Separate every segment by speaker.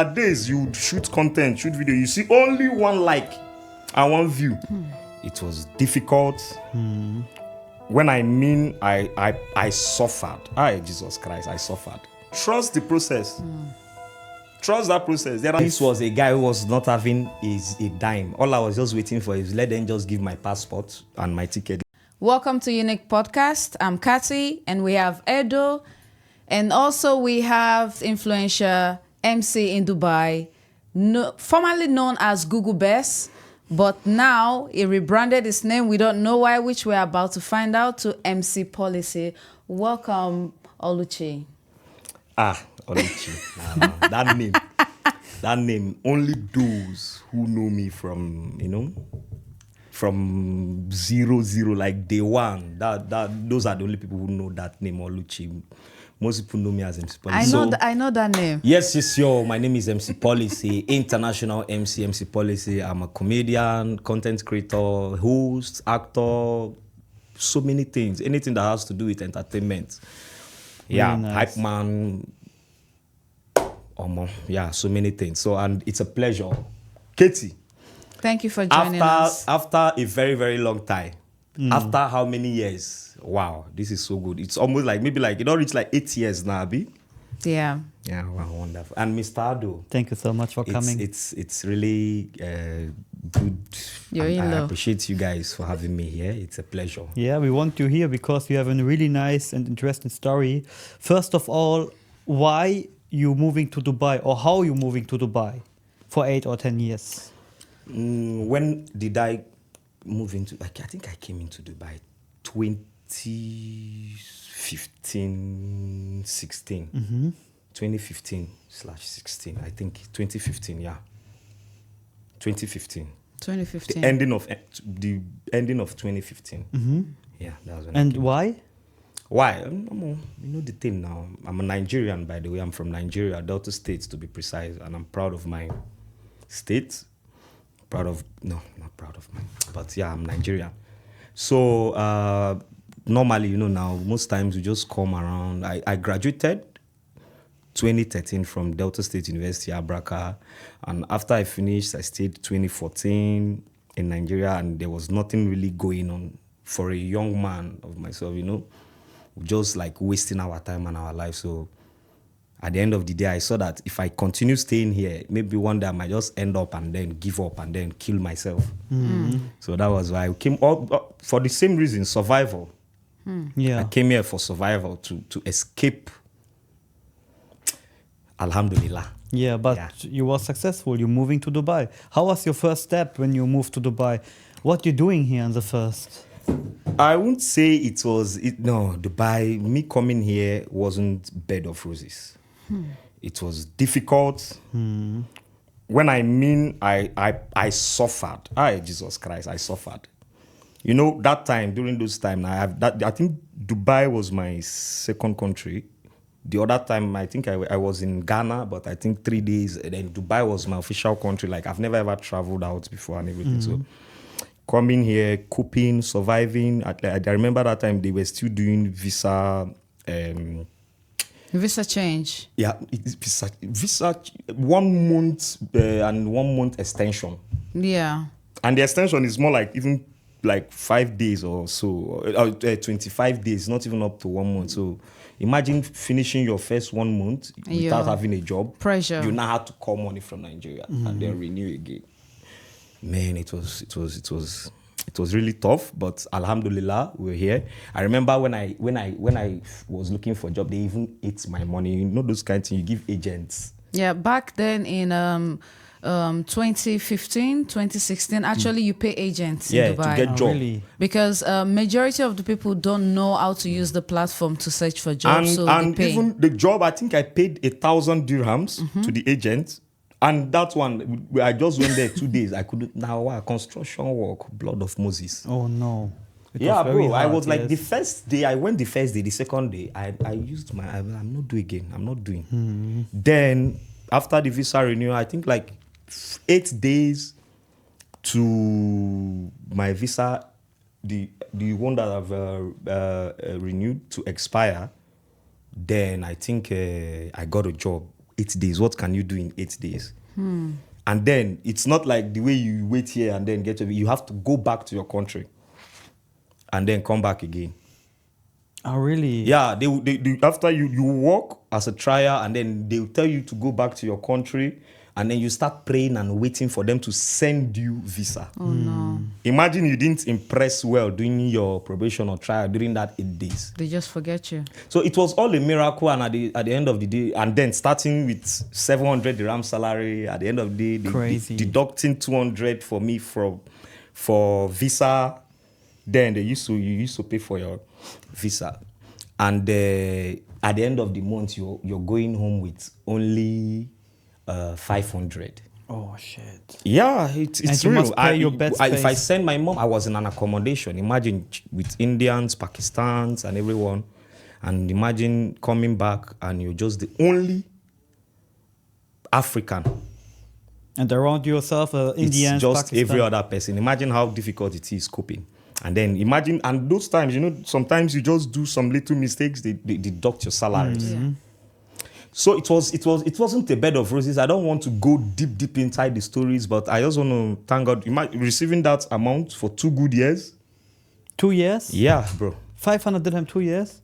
Speaker 1: Nowadays, you would shoot content, shoot video, you see only one like and one view. It was difficult. When I mean I suffered. Jesus Christ, I suffered. Trust the process. Trust that process. This was a guy who was not having a dime. All I was just waiting for is let them just give my passport and my ticket.
Speaker 2: Welcome to Unique Podcast. I'm Kati, and we have Edo, and also we have influencer MC in Dubai, formerly known as Google Best, but now he rebranded his name. We don't know why, which we're about to find out, to MC Policy. Welcome, Oluchi.
Speaker 1: Oluchi. That name, only those who know me from 00, like day one. Those are the only people who know that name, Oluchi. Most people know me as MC Policy.
Speaker 2: I know that name.
Speaker 1: Yes, yo. My name is MC Policy, international MC Policy. I'm a comedian, content creator, host, actor, so many things. Anything that has to do with entertainment. Yeah,
Speaker 3: Really nice.
Speaker 1: hype man. Yeah, so many things. So, and it's a pleasure. Katie.
Speaker 2: Thank you for joining us.
Speaker 1: After a very, very long time. After how many years? Wow, this is so good. It's almost like, maybe like, it don't reach like 8 years now, Abi?
Speaker 2: Yeah.
Speaker 1: Yeah, wow, wonderful. And Mr. Ado.
Speaker 3: Thank you so much for coming.
Speaker 1: It's really good.
Speaker 2: You're
Speaker 1: And
Speaker 2: in
Speaker 1: I
Speaker 2: love.
Speaker 1: appreciate you guys for having me here. It's a pleasure.
Speaker 3: Yeah, we want you here because you have a really nice and interesting story. First of all, why you moving to Dubai, or how you moving to Dubai for 8 or 10 years?
Speaker 1: When did I move into? I think I came into Dubai 2015, 16. 2015/16. I think 2015. Yeah, 2015.
Speaker 2: 2015.
Speaker 1: The ending of 2015. Yeah, that was when. I
Speaker 3: And
Speaker 1: came.
Speaker 3: why?
Speaker 1: Why? You know the thing now. I'm a Nigerian, by the way. I'm from Nigeria, Delta State to be precise, and I'm proud of my state. Not proud of mine, but yeah, I'm Nigerian. So normally, now most times we just come around. I graduated 2013 from Delta State University, Abraka, and after I finished, I stayed 2014 in Nigeria, and there was nothing really going on for a young man of myself, just like wasting our time and our life. So at the end of the day, I saw that if I continue staying here, maybe one day I might just end up and then give up and then kill myself. So that was why I came up for the same reason, survival.
Speaker 3: Yeah.
Speaker 1: I came here for survival, to escape. Alhamdulillah.
Speaker 3: Yeah, but
Speaker 1: Yeah.
Speaker 3: you were successful. You're moving to Dubai. How was your first step when you moved to Dubai? What you doing here in the first?
Speaker 1: I won't say it was Dubai. Me coming here wasn't bed of roses. It was difficult. When I mean I suffered. Jesus Christ, I suffered. That time, during those time, I think Dubai was my second country. The other time, I think I was in Ghana, but I think 3 days. And then Dubai was my official country. Like, I've never ever traveled out before and everything. So coming here, coping, surviving. I remember that time they were still doing visa.
Speaker 2: Visa change.
Speaker 1: Yeah, visa 1 month and 1 month extension.
Speaker 2: Yeah.
Speaker 1: And the extension is more like even like 5 days or so, 25 days, not even up to 1 month. So imagine finishing your first 1 month without
Speaker 2: Yeah.
Speaker 1: having a job.
Speaker 2: Pressure.
Speaker 1: You now have to call money from Nigeria and then renew again. Man, it was really tough, but Alhamdulillah, we're here. I remember when I was looking for a job, they even ate my money. Those kind of things you give agents.
Speaker 2: Yeah, back then in 2015, 2016, actually you pay agents in Dubai.
Speaker 1: To get job.
Speaker 3: Really?
Speaker 2: Because majority of the people don't know how to use the platform to search for jobs, so
Speaker 1: And
Speaker 2: they pay.
Speaker 1: even the job, I think I paid 1,000 dirhams to the agent. And that one, I just went there 2 days. I couldn't. Now, construction work, blood of Moses.
Speaker 3: Oh no. It
Speaker 1: Yeah,
Speaker 3: was very
Speaker 1: bro. I
Speaker 3: hard,
Speaker 1: was like,
Speaker 3: yes.
Speaker 1: the first day, I went the first day. The second day, I used I'm not doing again. I'm not doing. Then, after the visa renewal, I think like 8 days to my visa, the one that I've renewed to expire, then I think I got a job 8 days. What can you do in 8 days? And then it's not like the way you wait here and then get to. You have to go back to your country and then come back again.
Speaker 3: Oh, really?
Speaker 1: Yeah, they after you work as a trial, and then they'll tell you to go back to your country, and then you start praying and waiting for them to send you visa.
Speaker 2: Oh no.
Speaker 1: Imagine you didn't impress well during your probation or trial during that 8 days.
Speaker 2: They just forget you.
Speaker 1: So it was all a miracle, and at the end of the day, and then starting with 700 dirham salary, at the end of the day,
Speaker 3: Crazy.
Speaker 1: deducting 200 for me for visa. Then you used to pay for your visa, and at the end of the month, you're going home with only 500.
Speaker 3: Oh shit.
Speaker 1: Yeah, it's
Speaker 3: And you
Speaker 1: real.
Speaker 3: must pay your bed
Speaker 1: If I
Speaker 3: space.
Speaker 1: send my mom, I was in an accommodation. Imagine with Indians, Pakistans, and everyone, and imagine coming back and you're just the only African.
Speaker 3: And around yourself, Indians,
Speaker 1: It's just
Speaker 3: Pakistan.
Speaker 1: every other person. Imagine how difficult it is coping. And then imagine, and those times, sometimes you just do some little mistakes, they deduct your salaries.
Speaker 2: Yeah.
Speaker 1: So it wasn't a bed of roses. I don't want to go deep inside the stories, but I just want to thank God. Receiving that amount for 2 good years.
Speaker 3: 2 years?
Speaker 1: Yeah, bro.
Speaker 3: 500 dirham, 2 years?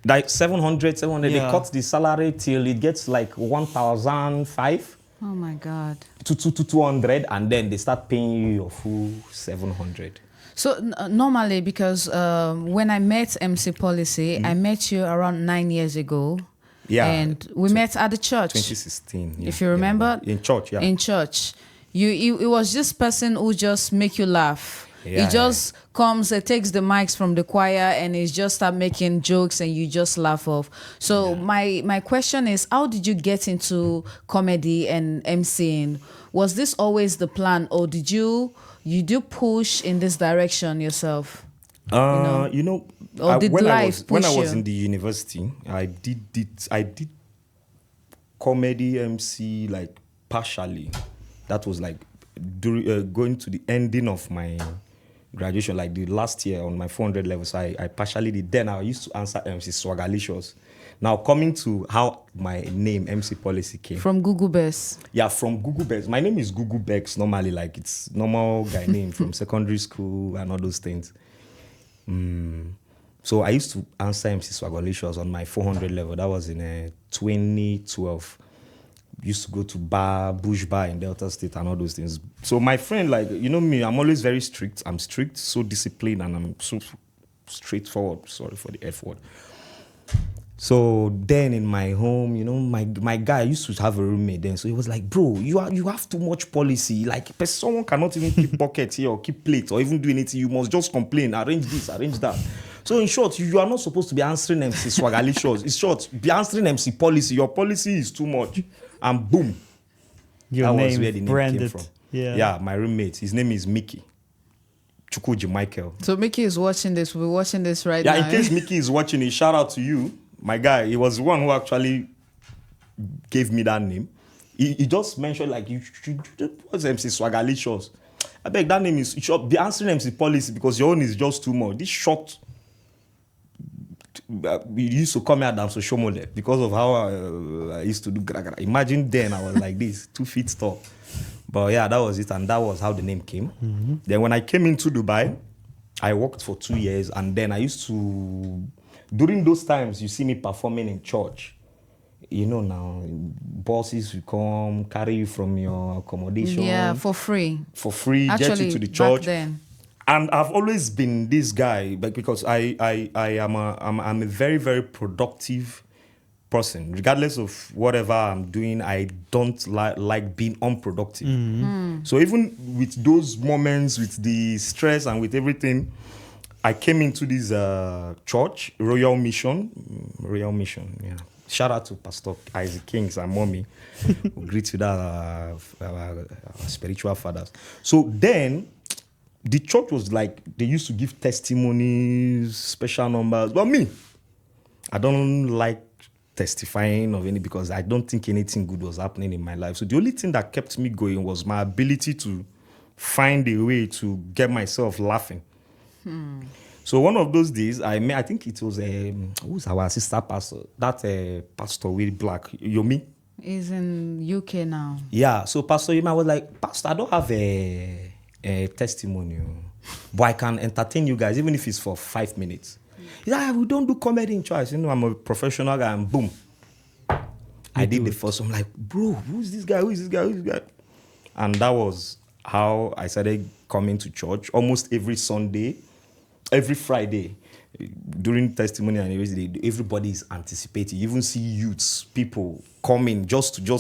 Speaker 1: Like 700.
Speaker 3: Yeah.
Speaker 1: They cut the salary till it gets like 1,005
Speaker 2: Oh my God.
Speaker 1: to 200, and then they start paying you your full 700.
Speaker 2: So normally, because when I met MC Policy, I met you around 9 years ago.
Speaker 1: Yeah.
Speaker 2: And we met at the church.
Speaker 1: 2016. Yeah,
Speaker 2: If you remember.
Speaker 1: in church, yeah.
Speaker 2: In church. It was this person who just make you laugh.
Speaker 1: Yeah,
Speaker 2: He just comes and takes the mics from the choir and he just start making jokes and you just laugh off. So my question is, how did you get into comedy and MCing? Was this always the plan, or did you do push in this direction yourself? Or did
Speaker 1: when
Speaker 2: life
Speaker 1: when I
Speaker 2: push
Speaker 1: was
Speaker 2: you?
Speaker 1: in the university, I did comedy MC like partially. That was like going to the ending of my graduation, like the last year on my 400 level. So I partially did. Then I used to answer MC Swagalicious. Now coming to how my name MC Policy came.
Speaker 2: From Google Best.
Speaker 1: Yeah, from Google Bex. My name is Google Bex normally, like it's normal guy name from secondary school and all those things. So I used to answer MC Swagolicious on my 400 level. That was in 2012. Used to go to Bush Bar in Delta State and all those things. So my friend, like, me, I'm always very strict. I'm strict, so disciplined, and I'm so straightforward. Sorry for the F word. So then in my home, my guy used to have a roommate then. So he was like, bro, you have too much policy. Like, someone cannot even keep pocket here or keep plate or even do anything. You must just complain, arrange this, arrange that. So in short, you are not supposed to be answering MC Swagalicious. In short, be answering MC Policy. Your policy is too much. And boom.
Speaker 3: Your
Speaker 1: that
Speaker 3: name
Speaker 1: was where the name
Speaker 3: branded.
Speaker 1: came from.
Speaker 3: Yeah.
Speaker 1: Yeah, my roommate. His name is Mickey. Chukwuji Michael.
Speaker 2: So Mickey is watching this. We'll be watching this right
Speaker 1: Yeah,
Speaker 2: now.
Speaker 1: in case Mickey is watching it, shout out to you. My guy, he was the one who actually gave me that name. He just mentioned, like, you should, what's MC Swagalicious? I beg, that name is, you should be answering MC Policy because your own is just too much. This short, we used to call me Adam Soshomole because of how I used to do gra. Imagine then I was like this, 2 feet tall. But yeah, that was it, and that was how the name came. Then when I came into Dubai, I worked for 2 years, and then I used to, during those times, you see me performing in church. Now, bosses will come, carry you from your accommodation.
Speaker 2: Yeah, for free.
Speaker 1: For free, get
Speaker 2: Actually,
Speaker 1: you to the
Speaker 2: back
Speaker 1: church.
Speaker 2: then.
Speaker 1: And I've always been this guy, because I'm a very, very productive person. Regardless of whatever I'm doing, I don't like being unproductive. So even with those moments, with the stress and with everything, I came into this church, Royal Mission, yeah. Shout out to Pastor Isaac Kings and mommy. We greet you that our spiritual fathers. So then, the church was like, they used to give testimonies, special numbers. But me, I don't like testifying of any, because I don't think anything good was happening in my life. So the only thing that kept me going was my ability to find a way to get myself laughing. So one of those days, I think it was who's our sister pastor, that pastor with black, Yomi.
Speaker 2: He's in UK now.
Speaker 1: Yeah, so Pastor Yima was like, Pastor, I don't have a testimony, but I can entertain you guys, even if it's for 5 minutes. He's like, we don't do comedy in church. I'm a professional guy, and boom. I did the first one. I'm like, bro, who's this guy? Who is this guy? Who is this guy? And that was how I started coming to church almost every Sunday, every Friday. During testimony and everybody is anticipating. You even see youths, people coming just to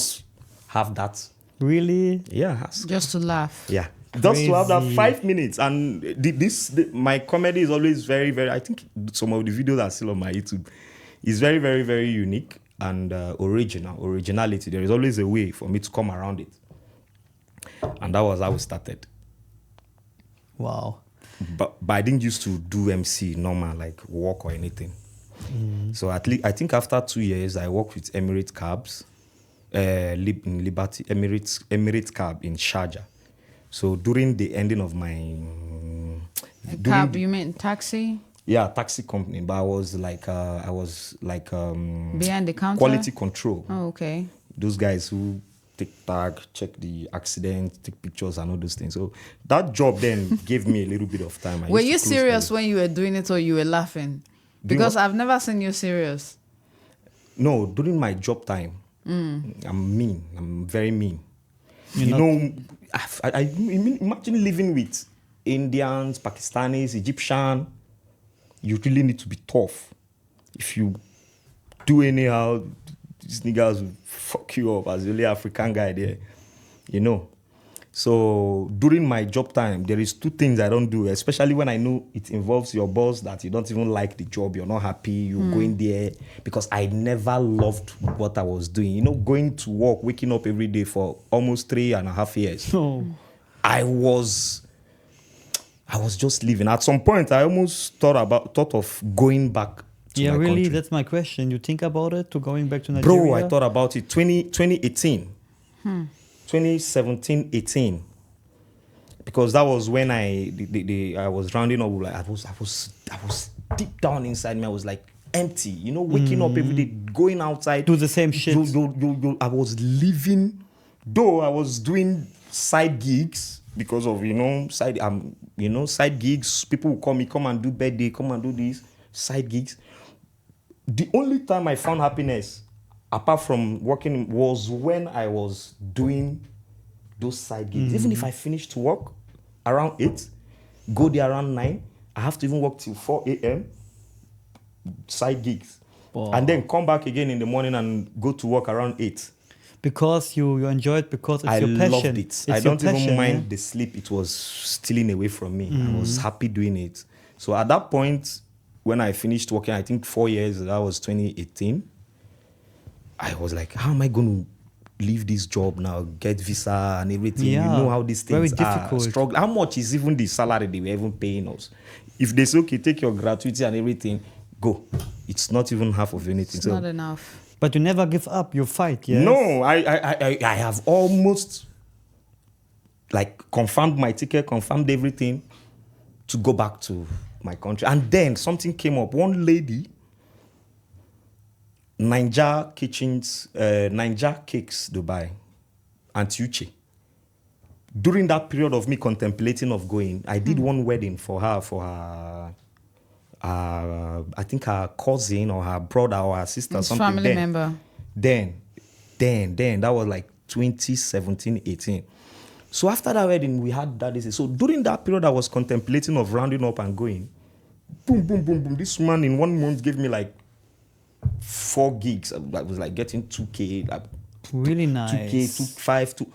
Speaker 1: have that.
Speaker 3: Really?
Speaker 1: Yeah.
Speaker 2: Just to laugh.
Speaker 1: Yeah. Just to have that
Speaker 3: Crazy.
Speaker 1: 5 minutes. And my comedy is always very, very, I think some of the videos are still on my YouTube. It's very, very, very unique and originality. There is always a way for me to come around it. And that was how we started.
Speaker 3: Wow.
Speaker 1: But I didn't used to do MC normal, like walk or anything. So at least I think after 2 years, I worked with Emirates Cabs, in Liberty Emirates Cab in Sharjah. So during the ending of my
Speaker 2: Cab, you mean taxi?
Speaker 1: Yeah, taxi company, but I was like
Speaker 2: Behind the counter?
Speaker 1: quality control.
Speaker 2: Oh, okay.
Speaker 1: Those guys who take tag, check the accident, take pictures and all those things. So that job then gave me a little bit of time.
Speaker 2: Were you serious when you were doing it or you were laughing? Because I've never seen you serious.
Speaker 1: No, during my job time, I'm mean. I'm very mean. I imagine living with Indians, Pakistanis, Egyptian. You really need to be tough. If you do anyhow, these niggas will fuck you up as the only African guy there, So during my job time, there is 2 things I don't do, especially when I know it involves your boss that you don't even like the job, you're not happy, you're going there, because I never loved what I was doing. Going to work, waking up every day for almost 3.5 years.
Speaker 3: Oh.
Speaker 1: I was just living. At some point, I almost thought of going back to my
Speaker 3: really?
Speaker 1: country.
Speaker 3: That's my question. You think about it, to going back to Nigeria?
Speaker 1: Bro, I thought about it. 2018. 2017, 18. Because that was when I was rounding up. Like I was deep down inside me. I was like empty. Waking up every day, going outside.
Speaker 3: Do the same shit.
Speaker 1: I was living, though I was doing side gigs because of side gigs. People will call me, come and do birthday, come and do this side gigs. The only time I found happiness, apart from working, was when I was doing those side gigs. Even if I finished work around 8, go there around 9, I have to even work till 4 a.m. side gigs.
Speaker 3: Wow.
Speaker 1: And then come back again in the morning and go to work around 8.
Speaker 3: Because you enjoy it, because it's
Speaker 1: I
Speaker 3: your passion.
Speaker 1: loved it.
Speaker 3: It's
Speaker 1: I don't
Speaker 3: your
Speaker 1: even
Speaker 3: passion,
Speaker 1: mind the sleep it was stealing away from me. I was happy doing it. So at that point, when I finished working, I think 4 years, that was 2018, I was like, how am I going to leave this job now, get visa and everything?
Speaker 3: Yeah,
Speaker 1: You know how these things
Speaker 3: very
Speaker 1: are.
Speaker 3: difficult.
Speaker 1: Struggle. How much is even the salary they were even paying us? If they say, okay, take your gratuity and everything, go. It's not even half of anything.
Speaker 2: It's not enough.
Speaker 3: But you never give up. You fight, yes?
Speaker 1: No, I have almost confirmed my ticket, confirmed everything to go back to my country. And then something came up. One lady, Ninja Cakes Dubai, Auntie Uche. During that period of me contemplating of going, I did one wedding for her, I think her cousin or her brother or her sister,
Speaker 2: His
Speaker 1: something.
Speaker 2: family member.
Speaker 1: Then, that was like 2017, 18. So after that wedding, we had that. So during that period, I was contemplating of rounding up and going. Boom, boom, boom, boom. This man in 1 month gave me like 4 gigs. I was like getting 2K, like
Speaker 3: Really nice.
Speaker 1: 2K, 2.5, 2.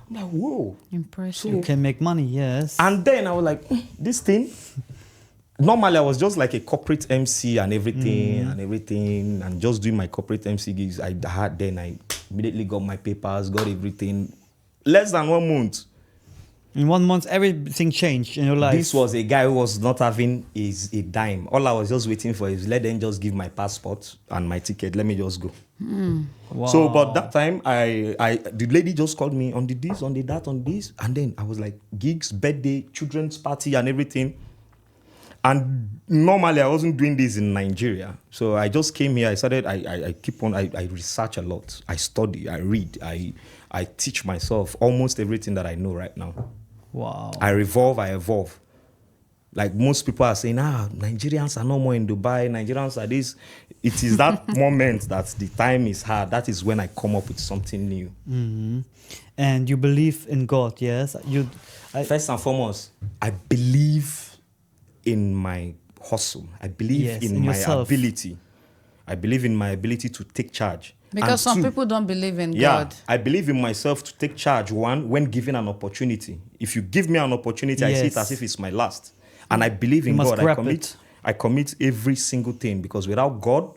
Speaker 1: I'm like, whoa.
Speaker 2: Impressive.
Speaker 3: You can make money, yes.
Speaker 1: And then I was like, this thing. Normally, I was just like a corporate MC and everything, and just doing my corporate MC gigs. I immediately got my papers, got everything. Less than 1 month.
Speaker 3: In 1 month, everything changed in your life.
Speaker 1: This was a guy who was not having a dime. All I was just waiting for is let them just give my passport and my ticket. Let me just go.
Speaker 3: Wow.
Speaker 1: So, but that time, the lady just called me on the this, on the that, on this. And then I was like, gigs, birthday, children's party and everything. And normally I wasn't doing this in Nigeria. So I just came here. I started, I keep on, I research a lot. I study, I read, I teach myself almost everything that I know right now.
Speaker 3: Wow.
Speaker 1: I evolve. Like most people are saying, Nigerians are no more in Dubai. Nigerians are this. It is that moment that the time is hard. That is when I come up with something new.
Speaker 3: Mm-hmm. And you believe in God, yes?
Speaker 1: First and foremost, I believe in my hustle. I believe in my ability. I believe in my ability to take charge.
Speaker 2: Because some people don't believe in God.
Speaker 1: I believe in myself to take charge, one, when given an opportunity. If you give me an opportunity, I see it as if it's my last. And I believe in God. I commit every single thing, because without God,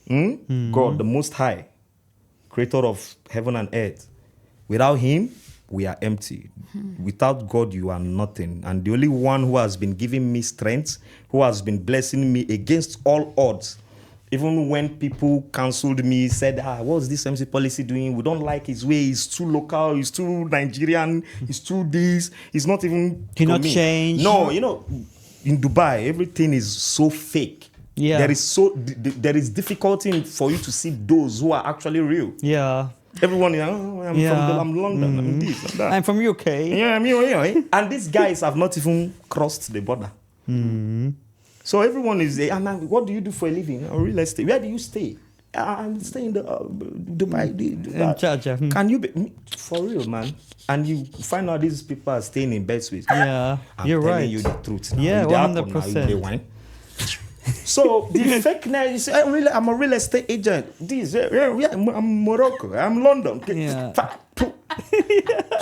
Speaker 1: God, the Most High, creator of heaven and earth, without him, we are empty. Without God, you are nothing. And the only one who has been giving me strength, who has been blessing me against all odds, even when people cancelled me, said, what's this MC policy doing? We don't like his way. He's too local. He's too Nigerian. He's too this. He's not even...
Speaker 3: He not change.
Speaker 1: No, in Dubai, everything is so fake.
Speaker 3: Yeah.
Speaker 1: There is difficulty for you to see those who are actually real.
Speaker 3: Yeah.
Speaker 1: Everyone, I'm London, I'm this, I'm that.
Speaker 3: I'm from UK.
Speaker 1: Yeah, I'm here. And these guys have not even crossed the border. So everyone is there. What do you do for a living? Real estate. Where do you stay? I'm staying in the Dubai.
Speaker 3: In Charger.
Speaker 1: Can you be for real, man? And you find out these people are staying in bed suites.
Speaker 3: Yeah,
Speaker 1: I'm telling you the truth.
Speaker 3: Yeah, 100%.
Speaker 1: So the fakeness, you say, I'm a real estate agent. I'm Morocco. I'm London.
Speaker 3: Yeah.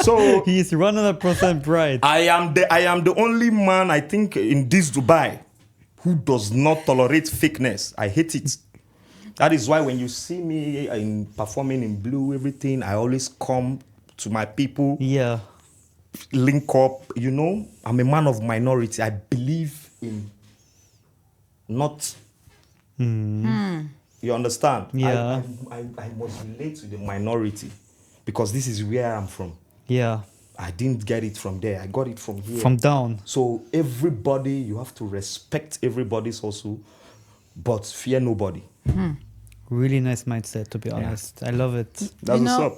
Speaker 1: So
Speaker 3: he's 100% right.
Speaker 1: I am the only man, I think, in this Dubai who does not tolerate fakeness. I hate it. That is why when you see me performing in blue, everything, I always come to my people.
Speaker 3: Yeah.
Speaker 1: Link up. I'm a man of minority. I believe in not. You understand?
Speaker 3: Yeah.
Speaker 1: I must relate to the minority, because this is where I'm from.
Speaker 3: Yeah.
Speaker 1: I didn't get it from there. I got it from here.
Speaker 3: From down.
Speaker 1: So everybody, you have to respect everybody's hustle, but fear nobody.
Speaker 3: Really nice mindset, to be honest. I love it.
Speaker 1: That's what's up.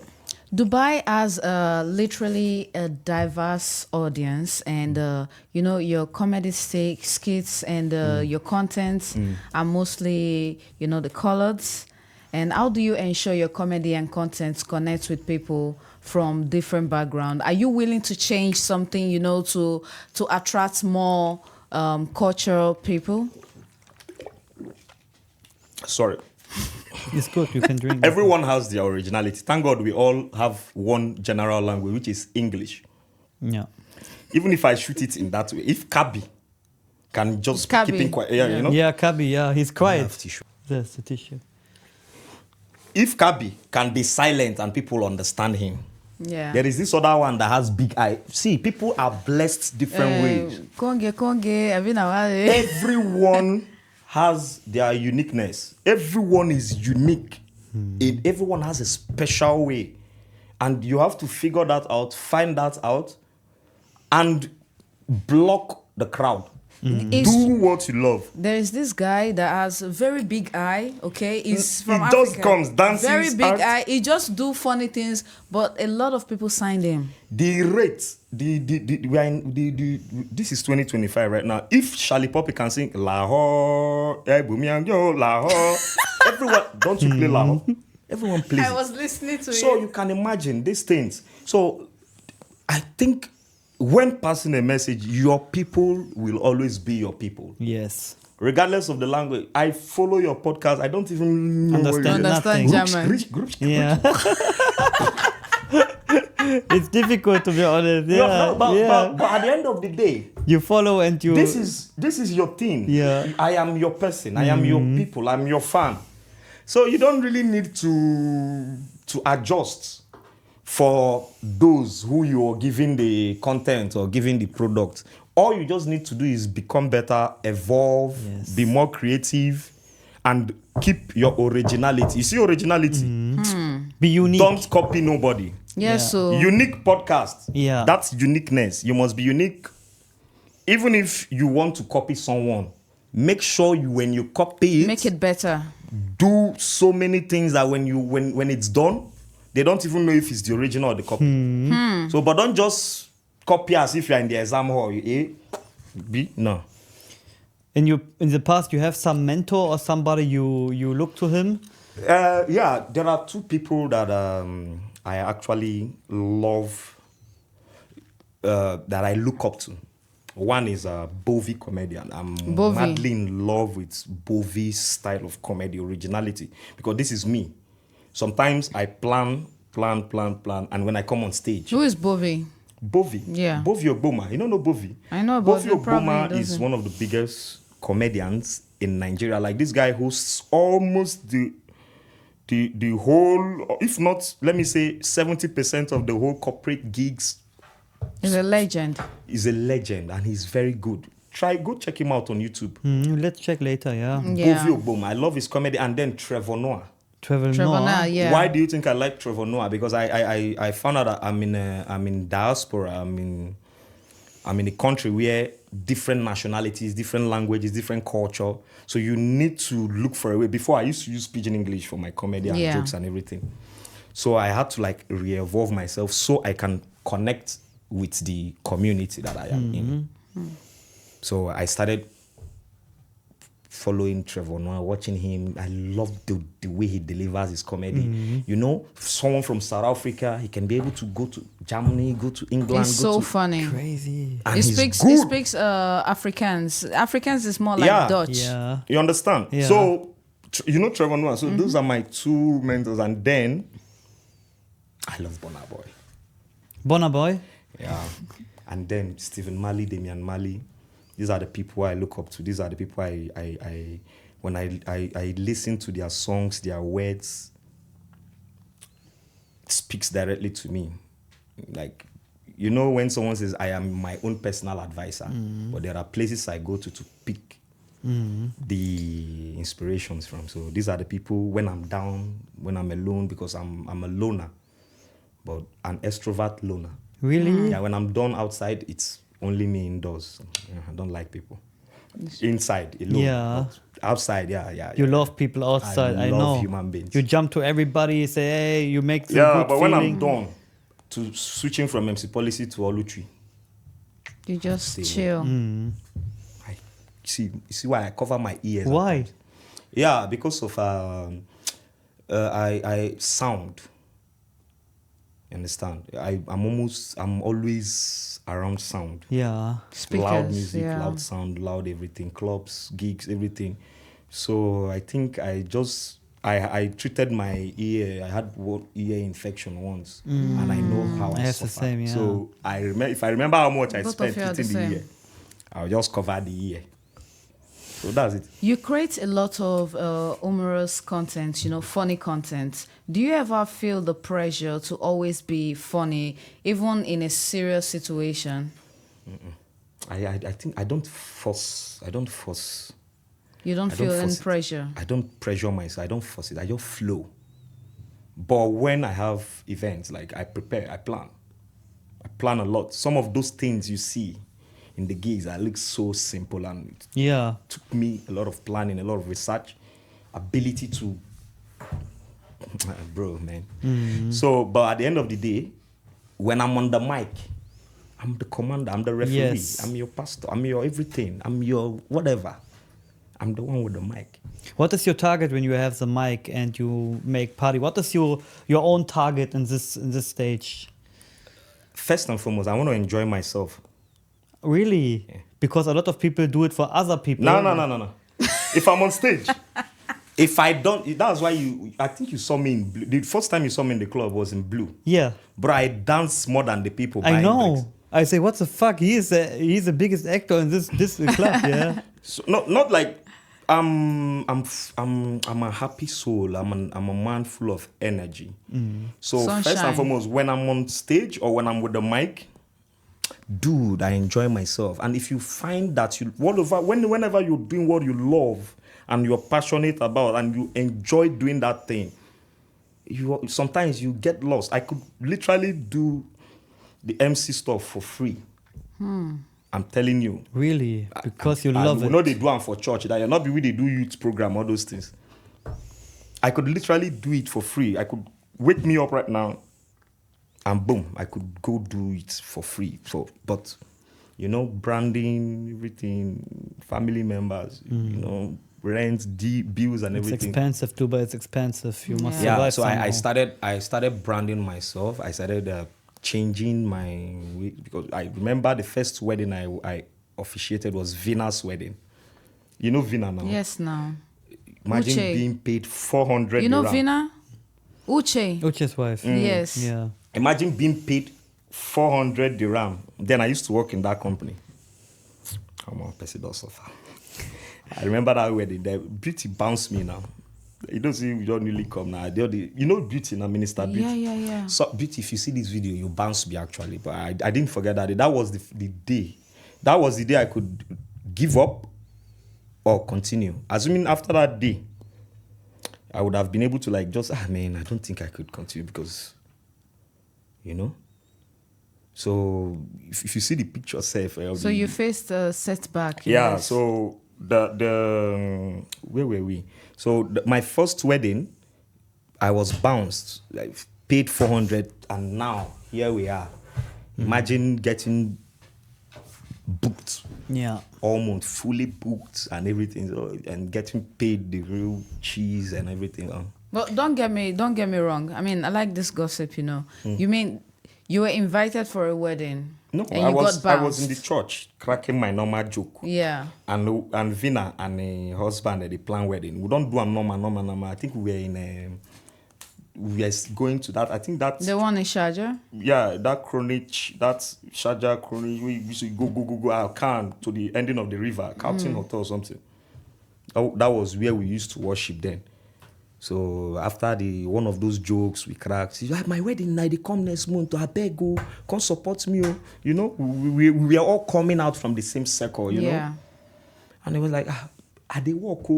Speaker 2: Dubai has literally a diverse audience, and your comedy skits and your content are mostly the coloreds. And how do you ensure your comedy and content connects with people from different backgrounds? Are you willing to change something, to attract more cultural people?
Speaker 1: Sorry.
Speaker 3: It's good, you can drink.
Speaker 1: Everyone has their originality. Thank God we all have one general language, which is English.
Speaker 3: Yeah.
Speaker 1: Even if I shoot it in that way, if Kabi can just keep it quiet,
Speaker 3: Yeah, Kabi, he's quiet.
Speaker 1: Tissue.
Speaker 3: That's the tissue.
Speaker 1: If Kabi can be silent and people understand him, there is this other one that has big eye. See, people are blessed different ways. Everyone has their uniqueness. Everyone is unique. Everyone has a special way. And you have to figure that out, find that out, and block the crowd. Do what you love.
Speaker 2: There is this guy that has a very big eye, okay? He's from
Speaker 1: He
Speaker 2: Africa.
Speaker 1: just comes, dances.
Speaker 2: Very big eye. He just do funny things, but a lot of people signed him.
Speaker 1: The rate, this is 2025 right now. If Charlie Poppy can sing Lahore, Lahore, everyone, don't you play Lahore? Everyone plays.
Speaker 2: I was listening to
Speaker 1: So
Speaker 2: it.
Speaker 1: you can imagine these things. So I think when passing a message, your people will always be your people.
Speaker 3: Yes.
Speaker 1: Regardless of the language. I follow your podcast. I don't even know
Speaker 3: Understand
Speaker 2: German.
Speaker 3: Yeah. It's difficult, to be honest. Yeah.
Speaker 1: But at the end of the day,
Speaker 3: you follow and you...
Speaker 1: This is your thing.
Speaker 3: Yeah.
Speaker 1: I am your person. I am your people. I'm your fan. So you don't really need to adjust for those who you are giving the content or giving the product. All you just need to do is become better, evolve, be more creative, and keep your originality. You see originality?
Speaker 3: Be unique.
Speaker 1: Don't copy nobody.
Speaker 2: Yeah, so...
Speaker 1: Unique podcast.
Speaker 3: Yeah.
Speaker 1: That's uniqueness. You must be unique even if you want to copy someone, make sure you, when you copy it,
Speaker 2: Make it better.
Speaker 1: do so many things that when it's done, they don't even know if it's the original or the copy. So, but don't just copy as if you're in the exam hall. A, B, no.
Speaker 3: In the past, you have some mentor or somebody you look to him.
Speaker 1: Yeah, there are two people that I actually love, that I look up to. One is a Bovi comedian. I'm
Speaker 2: Bovi.
Speaker 1: madly in love with Bovi's style of comedy, originality, because this is me. Sometimes I plan, and when I come on stage,
Speaker 2: Who is Bovi?
Speaker 1: Bovi,
Speaker 2: Yeah.
Speaker 1: Bovi Ogboma. You don't know Bovi?
Speaker 2: I know, but
Speaker 1: Bovi
Speaker 2: you probably
Speaker 1: Ogboma is
Speaker 2: doesn't.
Speaker 1: one of the biggest comedians in Nigeria. Like, this guy hosts almost the whole, if not, let me say 70% of the whole corporate gigs.
Speaker 2: He's a legend.
Speaker 1: He's a legend and he's very good. Go check him out on YouTube.
Speaker 3: Let's check later, yeah.
Speaker 2: Yeah.
Speaker 1: Bovi Ogboma. I love his comedy. And then Trevor Noah.
Speaker 3: Trevor
Speaker 2: Trevor
Speaker 3: Noah.
Speaker 2: Noah, yeah.
Speaker 1: Why do you think I like Trevor Noah? Because I found out that I'm in diaspora. I'm in a country where different nationalities, different languages, different culture. So you need to look for a way. Before, I used to use pidgin English for my comedy and
Speaker 2: Yeah.
Speaker 1: jokes and everything. So I had to like re-evolve myself so I can connect with the community that I am in. So I started following Trevor Noah, watching him. I love the way he delivers his comedy. You know, someone from South Africa, he can be able to go to Germany, go to England.
Speaker 2: He's
Speaker 1: go
Speaker 2: so
Speaker 1: to,
Speaker 2: funny.
Speaker 3: Crazy.
Speaker 1: and
Speaker 2: He
Speaker 1: he's
Speaker 2: speaks
Speaker 1: good.
Speaker 2: Afrikaans. Afrikaans is more like
Speaker 1: Yeah.
Speaker 2: Dutch.
Speaker 3: Yeah.
Speaker 1: You understand?
Speaker 3: Yeah.
Speaker 1: So, you know Trevor Noah. So those are my two mentors. And then, I love Burna Boy.
Speaker 3: Burna Boy.
Speaker 1: Yeah. And then Stephen Marley, Damian Marley. These are the people I look up to. These are the people when I listen to their songs, their words, it speaks directly to me. Like, you know, when someone says, I am my own personal advisor, but there are places I go to pick the inspirations from. So these are the people when I'm down, when I'm alone, because I'm a loner, but an extrovert loner.
Speaker 3: Really?
Speaker 1: Yeah, when I'm done outside, it's only me indoors. Yeah, I don't like people. Inside, alone.
Speaker 3: Yeah.
Speaker 1: But outside, yeah.
Speaker 3: You love people outside, I
Speaker 1: love
Speaker 3: know.
Speaker 1: human beings.
Speaker 3: You jump to everybody, say, hey, you make some
Speaker 1: Yeah,
Speaker 3: good
Speaker 1: but when I'm
Speaker 3: feeling.
Speaker 1: done, to switching from MC Policy to Olutri,
Speaker 2: You just
Speaker 1: Stay.
Speaker 2: chill.
Speaker 1: I see. You see why I cover my ears?
Speaker 3: Why?
Speaker 1: sometimes? Yeah, because of I sound. You understand? I'm always around sound.
Speaker 3: Yeah.
Speaker 2: Speakers,
Speaker 1: Loud music,
Speaker 2: yeah.
Speaker 1: loud sound, loud everything, clubs, gigs, everything. So I think I treated my ear. I had ear infection once, and I know how I
Speaker 3: That's the
Speaker 1: suffered.
Speaker 3: same, yeah.
Speaker 1: So if I remember how much I
Speaker 2: Both
Speaker 1: spent
Speaker 2: of you are the
Speaker 1: treating the
Speaker 2: same.
Speaker 1: ear, I'll just cover the ear. So that's it.
Speaker 2: You create a lot of humorous content, funny content. Do you ever feel the pressure to always be funny, even in a serious situation?
Speaker 1: I think I don't force.
Speaker 2: You don't
Speaker 1: I
Speaker 2: feel any
Speaker 1: force it.
Speaker 2: pressure?
Speaker 1: I don't pressure myself. I don't force it. I just flow. But when I have events, like I prepare, I plan a lot. Some of those things you see in the gigs, I look so simple, and it
Speaker 3: Yeah.
Speaker 1: took me a lot of planning, a lot of research, ability to, bro, man. So, but at the end of the day, when I'm on the mic, I'm the commander, I'm the referee,
Speaker 3: Yes.
Speaker 1: I'm your pastor, I'm your everything, I'm your whatever. I'm the one with the mic.
Speaker 3: What is your target when you have the mic and you make party? What is your own target in this stage?
Speaker 1: First and foremost, I want to enjoy myself.
Speaker 3: Really? Because a lot of people do it for other people.
Speaker 1: No. If I'm on stage, if I don't, that's why I think you saw me in blue. The first time you saw me in the club was in blue.
Speaker 3: Yeah.
Speaker 1: But I dance more than the people
Speaker 3: I
Speaker 1: buying
Speaker 3: know.
Speaker 1: drinks.
Speaker 3: I say, what the fuck? He's the biggest actor in this club, yeah.
Speaker 1: So not like I'm a happy soul. I'm a man full of energy. So first
Speaker 2: Sunshine.
Speaker 1: and foremost, when I'm on stage or when I'm with the mic, dude, I enjoy myself. And if you find that whenever you're doing what you love and you're passionate about and you enjoy doing that thing, sometimes you get lost. I could literally do the MC stuff for free. I'm telling you.
Speaker 3: Really? Because you
Speaker 1: And
Speaker 3: love
Speaker 1: we
Speaker 3: it.
Speaker 1: know they do them for church. That you're not be we they do youth program, all those things. I could literally do it for free. I could wake me up right now, and boom, I could go do it for free. So, but you know, branding, everything, family members, you know, rent, bills, and
Speaker 3: It's
Speaker 1: everything.
Speaker 3: expensive too, but it's expensive. You must
Speaker 2: Yeah.
Speaker 1: Yeah,
Speaker 3: survive
Speaker 1: so
Speaker 3: somehow.
Speaker 1: I started branding myself. I started changing my way because I remember the first wedding I officiated was Vina's wedding. You know Vina now.
Speaker 2: Yes, now.
Speaker 1: Imagine
Speaker 2: Uche.
Speaker 1: being paid 400
Speaker 2: You know
Speaker 1: dirham.
Speaker 2: Vina? Uche.
Speaker 3: Uche's wife.
Speaker 2: Yes.
Speaker 3: Yeah.
Speaker 1: Imagine being paid 400 dirham. Then I used to work in that company. Come on, Percy does suffer. I remember that wedding. The Beauty bounced me now. You don't see, we don't really come now. You know Beauty now, Minister Beauty.
Speaker 2: Yeah.
Speaker 1: So Beauty, if you see this video, you bounce me actually. But I didn't forget that day. That was the day. That was the day I could give up or continue. Assuming after that day, I would have been able to like just, man, I don't think I could continue because, you know. So if you see the picture self.
Speaker 2: So you faced a setback.
Speaker 1: Yeah,
Speaker 2: yes.
Speaker 1: so the where were we? So my first wedding, I was bounced, like paid 400, and now here we are. Imagine getting booked,
Speaker 3: Yeah.
Speaker 1: almost fully booked and everything, so, and getting paid the real cheese and everything.
Speaker 2: Well, don't get me wrong. I mean, I like this gossip, you know. You mean you were invited for a wedding?
Speaker 1: No,
Speaker 2: and
Speaker 1: I
Speaker 2: you
Speaker 1: was
Speaker 2: got
Speaker 1: I was in the
Speaker 2: bounced.
Speaker 1: church cracking my normal joke.
Speaker 2: Yeah.
Speaker 1: And Vina and her husband they plan wedding. We don't do a normal. I think we were in we are going to that. I think that's
Speaker 2: The one in Sharjah?
Speaker 1: yeah, that Sharjah Chronic. We used to go Khan to the ending of the river, Carlton Hotel or something. That was where we used to worship then. So after one of those jokes we cracked, she's like, my wedding night, they come next month, I beg you, come support me. You know, we are all coming out from the same circle, you know. And it was like, are they walk?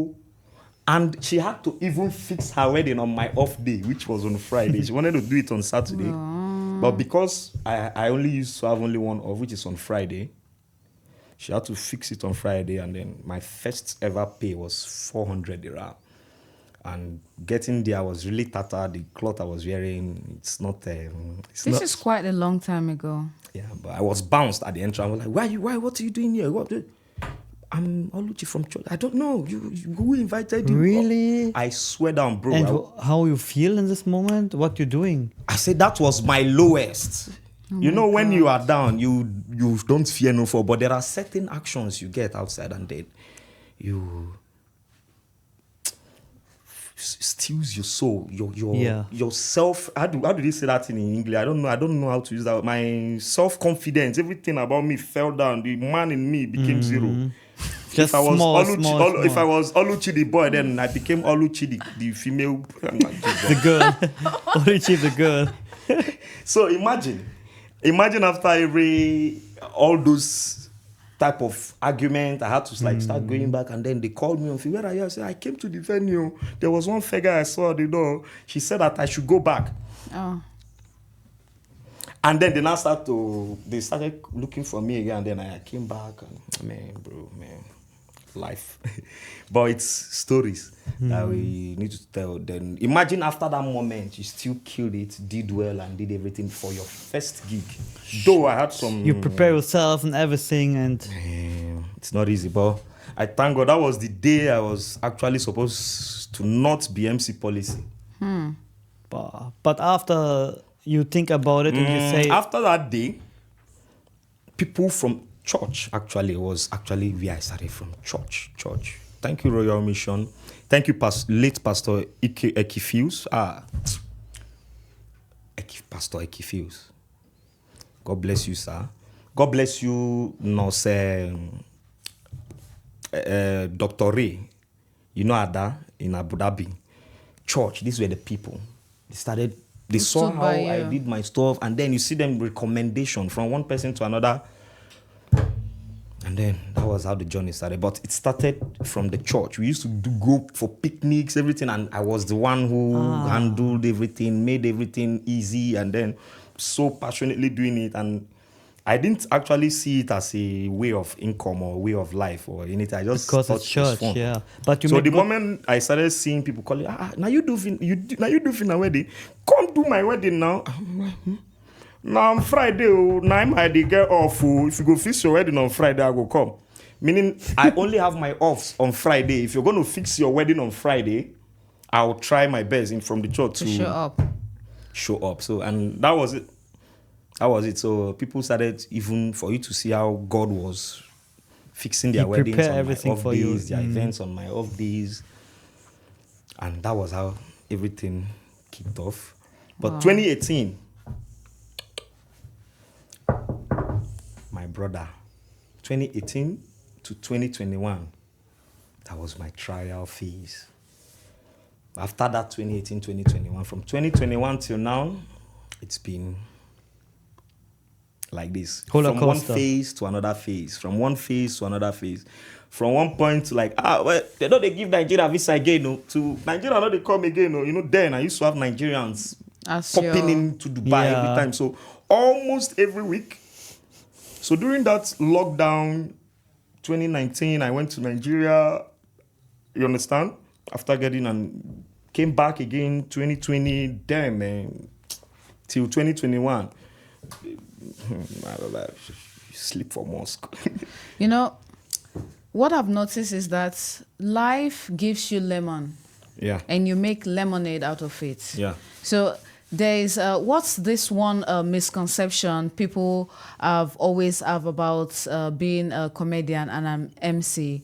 Speaker 1: And she had to even fix her wedding on my off day, which was on Friday. She wanted to do it on Saturday. But because I only used to have only one off, which is on Friday, she had to fix it on Friday. And then my first ever pay was 400 dirham. And getting there, I was really tattered. The cloth I was wearing, it's not.
Speaker 2: This is quite a long time ago.
Speaker 1: Yeah, but I was bounced at the entrance. I was like, why? What are you doing here? I'm Oluchi from church. I don't know. Who invited you?
Speaker 3: Really?
Speaker 1: I swear down, bro.
Speaker 3: And how you feel in this moment? What you doing?
Speaker 1: I said that was my lowest. You know, when you are down, you don't fear no fall. But there are certain actions you get outside, and then you steals your soul, your self. How do they say that in English? I don't know how to use that. My self-confidence, everything about me fell down. The man in me became zero.
Speaker 3: Just
Speaker 1: if I was
Speaker 3: small.
Speaker 1: If I was Oluchi the boy, then I became Oluchi the female.
Speaker 3: The girl. Oluchi the girl.
Speaker 1: So imagine after all those type of argument, I had to like start going back, and then they called me on film. Where are you? I said, I came to the venue. There was one figure I saw at the door. She said that I should go back.
Speaker 2: Oh.
Speaker 1: And then they started looking for me again, and then I came back, and man, life. But it's stories that we need to tell. Then imagine after that moment, you still killed it, did well, and did everything for your first gig. Though I had some...
Speaker 3: You prepare yourself and everything, and...
Speaker 1: it's not easy, but I thank God that was the day I was actually supposed to not be MC policy.
Speaker 3: But after you think about it and you say...
Speaker 1: After that day, people from church actually was where I started from. Church. Thank you, Royal Mission. Thank you, late Pastor Ekifius. Pastor Ekifius. God bless you, sir. God bless you, Nurse Dr. Ray. You know Ada in Abu Dhabi. Church, these were the people. They saw how I did my stuff, and then you see them recommendation from one person to another. And then that was how the journey started. But it started from the church. We used to go for picnics, everything, and I was the one who handled everything, made everything easy, and then so passionately doing it. And I didn't actually see it as a way of income or way of life or anything. I just
Speaker 3: Because
Speaker 1: thought
Speaker 3: it's
Speaker 1: it was
Speaker 3: church,
Speaker 1: fun.
Speaker 3: yeah. But you
Speaker 1: So
Speaker 3: make
Speaker 1: the
Speaker 3: good-
Speaker 1: moment I started seeing people calling, now you do now you do fin wedding. Come do my wedding now. I'm like, now on Friday, now I dey get off. If you go fix your wedding on Friday, I go come. Meaning I only have my offs on Friday. If you're going to fix your wedding on Friday, I'll try my best in from the church
Speaker 2: To show up.
Speaker 1: show up. So, and that was it. That was it. So people started, even for you to see how God was fixing their
Speaker 3: He
Speaker 1: weddings
Speaker 3: prepare
Speaker 1: on my
Speaker 3: everything
Speaker 1: off
Speaker 3: for you.
Speaker 1: days, their events on my off days. And that was how everything kicked off. But 2018, my brother, 2018 to 2021, that was my trial phase. After that 2018, 2021, from 2021 till now, it's been like this.
Speaker 3: Roller
Speaker 1: From one
Speaker 3: coaster.
Speaker 1: phase to another phase. From one phase to another phase. From one point to like, well, they don't they give Nigeria visa again, no, to Nigeria, not they come again, no. You know, then I used to have Nigerians
Speaker 2: As
Speaker 1: popping
Speaker 2: your-
Speaker 1: into Dubai every
Speaker 3: Yeah.
Speaker 1: time. So almost every week. So during that lockdown, 2019, I went to Nigeria. You understand? After getting and came back again 2020. Damn, man, till 2021. Sleep for mosque.
Speaker 2: You know, what I've noticed is that life gives you lemon
Speaker 1: Yeah.
Speaker 2: and you make lemonade out of it.
Speaker 1: Yeah.
Speaker 2: So there is what's this one misconception people always have about being a comedian and an MC?